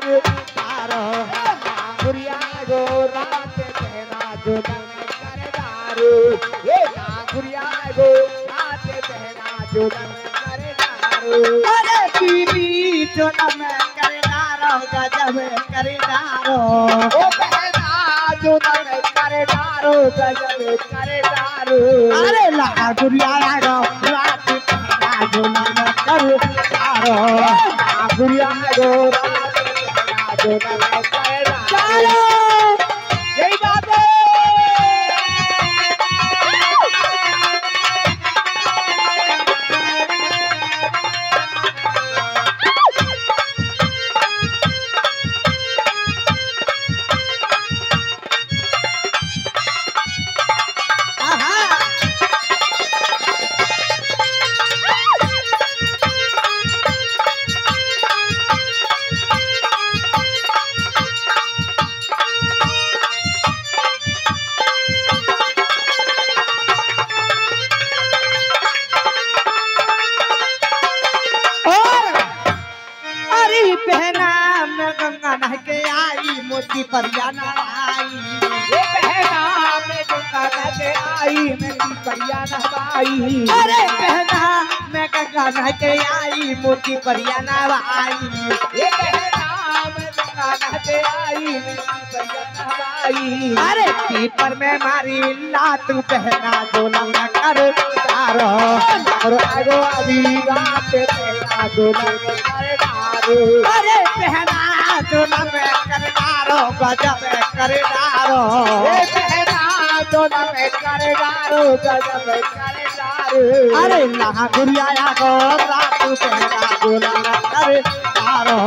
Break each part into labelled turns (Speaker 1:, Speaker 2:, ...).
Speaker 1: तारो नागुरिया गो रात पहना जो तने करे दारू ये नागुरिया गो रात पहना जो तने करे दारू अरे बीबी जो तने करे दारू गजब करे दारू ओ पहना जो तने करे दारू गजब करे दारू अरे नागुरिया गो रात पहना जो तने करे दारू नागुरिया गो जो तने करे दारू यही बात है पहना मैं गंगा नह के आई मोती परिया नहाई ये पहना मैं गंगा नह के आई मोती परिया नहाई अरे पहना मैं गंगा नह के आई मोती परिया नहाई ये पहना मैं गंगा नह के आई मोती परिया नहाई अरे पीपर में मारी लातू पहना जो लंगा कर तारो और आगो अभी रात पहना जो लंगा कर तारो अरे पहना जो लंगा कर तारो गजब कर तारो ये पहना जो लंगा कर तारो गजब कर तारो अरे नागुरिया गो रात पहना जो लंगा कर तारो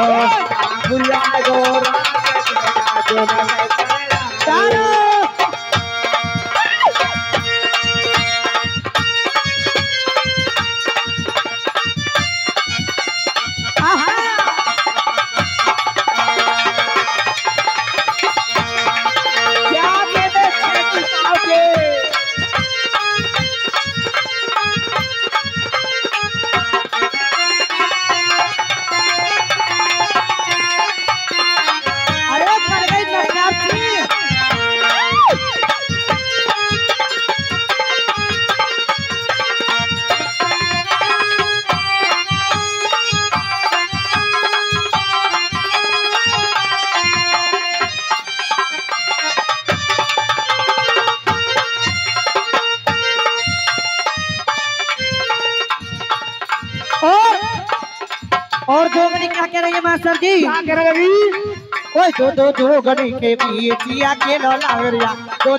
Speaker 1: नागुरिया गो रात पहना जो लंगा कर तारो और दो गणी क्या कह रही है मास्टर जी? क्या कह रही है? ओए दो गणी के पिया के लावरिया दो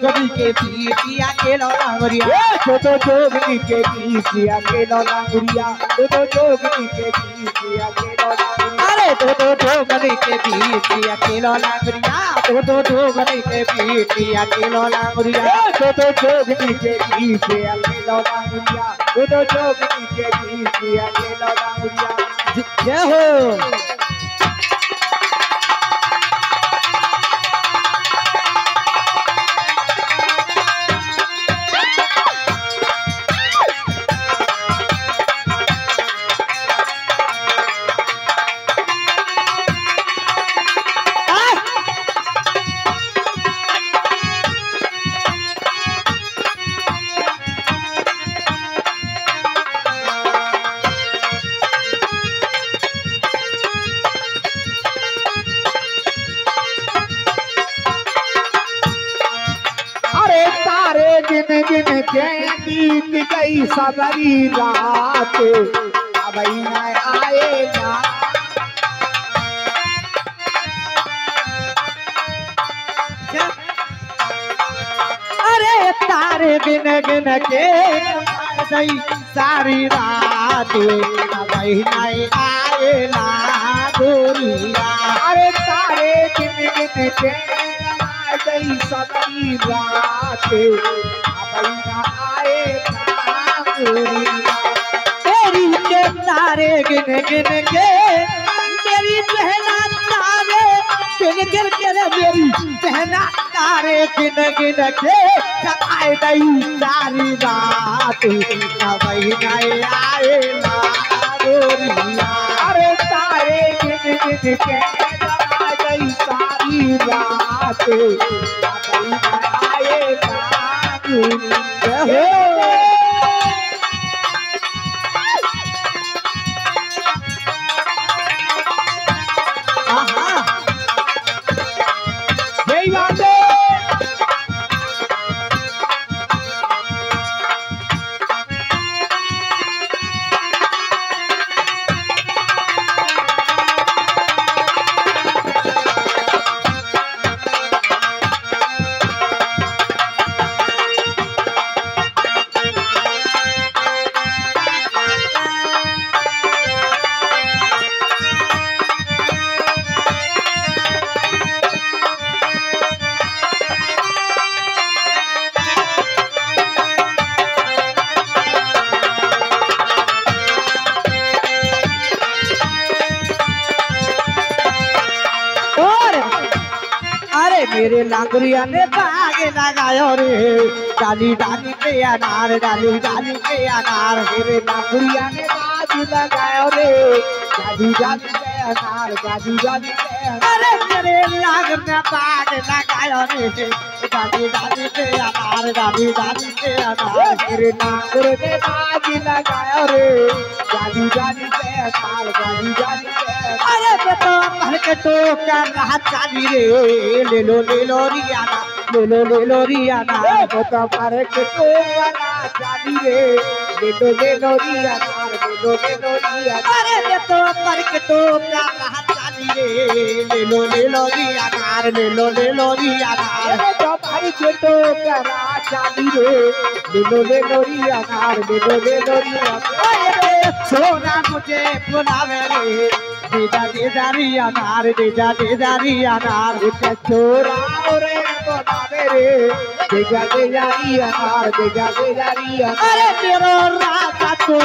Speaker 1: गणी के पिया के लावरिया दो गणी के पिया के लावरिया दो गणी के पिया के लावरिया अरे दो गणी के पिया के लावरिया दो गणी के पिया के लावरिया दो गणी के पिया के लावरिया दो गणी के पिया के लावरिया जय हो गिन गिन के बीत गई सबरी रात अब न आए ना अरे तारे गिन गिन के गई सारी रात अब न आए ना गोरिया अरे तारे गिन गिन के गई सबरी रात तेरी के तारे गिन गिन के मेरी बहना तारे गिन गिन के मेरी बहना तारे गिन गिन के कमाए गई सारी रात कभी आए ना गोरिया अरे तारे गिन गिन के की रात आए यही बात है। मेरे लांगरिया ने बाग लगायो रे डाली डाली पे अनार डाली डाली पे अनार मेरे लांगरिया ने बाग लगायो रे डाली डाली पे अनार डाली डाली पे अरे मेरे लाग में बाग लगायो रे डाली डाली पे अनार डाली डाली पे अनार मेरे लांगर ने बाग लगायो रे डाली डाली पे अनार डाली डाली पे अरे बेटा भर के तो क्या राहत चाली रे ले लो रियाना ले लो रियाना बेटा भर के तो वाला चाली रे ले लो रियाना अरे बेटा भर के तो क्या राहत चाली रे ले लो रियाना ले लो रियाना बेटा भर के तो क्या राहत चाली रे ले लो रियाना ले लो रियाना सोना मुझे बुलावे रे देजा रियानार देजा रियानार उसे छोरा रे बनावे रे देजा रियानार देजा रियानार अरे तेरा राजा तू